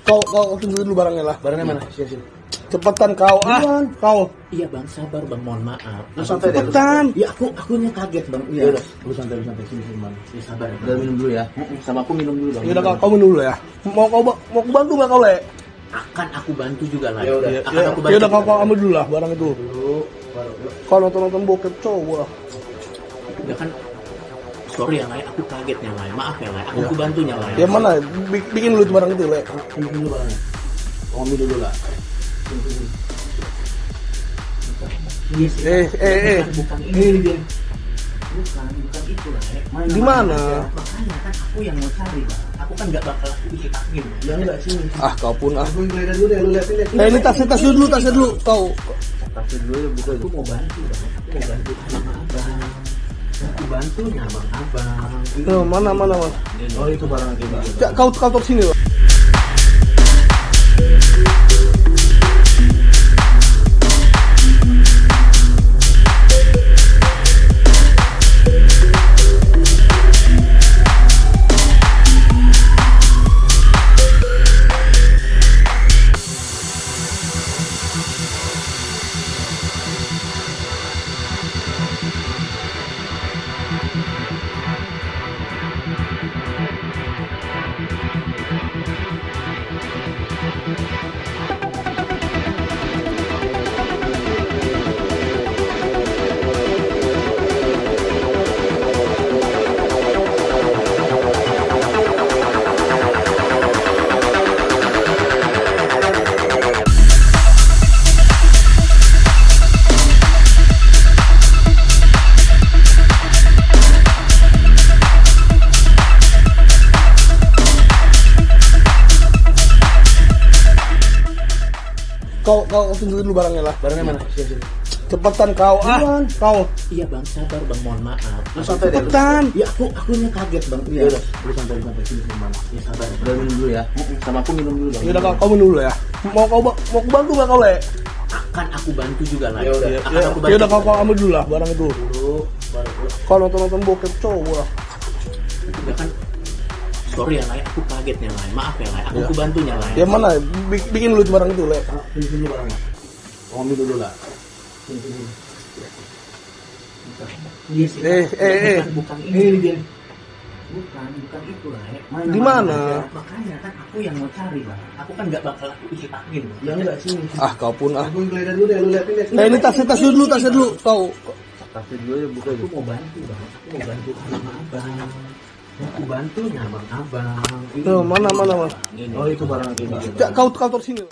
Kau tunggu dulu barangnya lah. Barangnya mana? Sini. Cepetan kau. Kau. Iya bang, sabar bang, mohon maaf. Lu santai deh. Cepetan. Ya akunya kaget bang. Ya Iya. udah, lu santai sini bang. Ya sabar. Udah minum dulu ya. Sama aku minum dulu bang. Ya udah kau minum dulu ya. Mau aku bantu nggak kau le? Akan aku bantu juga lah. Ya udah. Akan aku bantu. Ya udah kau ambil dulu lah barang itu. Dulu, baru. Kau nonton bokep cowok. Ya kan. Sorry ya, Lai. Aku kagetnya, Lai. Maaf ya, Lai. Aku bantunya, Lai. Ya mana? Bikin dulu tuh barang itu le. Minum dulu barangnya. Oh, ambil dulu lah. Yes, Bukan ini dia. Bukan itu, Lai. Di mana? Makanya kan aku yang mau cari, Bang. Aku kan nggak bakal isi takin. Ya enggak sini. Kau pun ah. Aku geledah dulu deh, lu liatin deh. Ini tasnya dulu kau. Tasnya dulu ya, buka Aku dulu. mau bantu, Bang. Aku mau bantu sama Abang. Aku bantunya, Bang. Abang. Tuh, mana. Oh, itu barang kita. Ya, kau taruh sini loh. Kau tunggu dulu barangnya lah. Barangnya mana? Sini. Cepetan kau. Kau. Iya, Bang. Sabar, Bang. Mohon maaf. Lu santai deh. Cepetan. Ya akunya kaget, Bang. Ya udah, lu santai sini bang. Ya sabar. Udah minum dulu ya. Sama aku minum dulu bang. Ya udah kau minum dulu ya. Mau aku bantu nggak kau le? Akan aku bantu juga lah. Ya udah. Akan aku bantu. Ya udah kau ambil dulu lah barang itu. Dulu, baru. Kau nonton bokep cowok. Ya kan. Sorry ya, Lai. Aku kagetnya, Lai. Maaf ya, Lai. Aku bantunya, Lai. Ya mana? Bikin dulu tuh barang itu le. Sini barangnya. Oh, ambil dulu lah. Sini. Yes, Bukan Ini dia. Bukan itu, Lai. Di mana? Makanya kan aku yang mau cari, Bang. Aku kan nggak bakal isi takin, Bang. Ya enggak sini. Kau pun ah. Aku geledah dulu deh, lu liatin deh. Ini tasnya dulu kau. Tasnya dulu ya, buka Aku dulu. mau bantu, Bang. Aku mau bantu sama Abang. Aku bantunya, Bang. Abang. Tuh, mana. Oh, itu barang kita. Ya, kau taruh sini.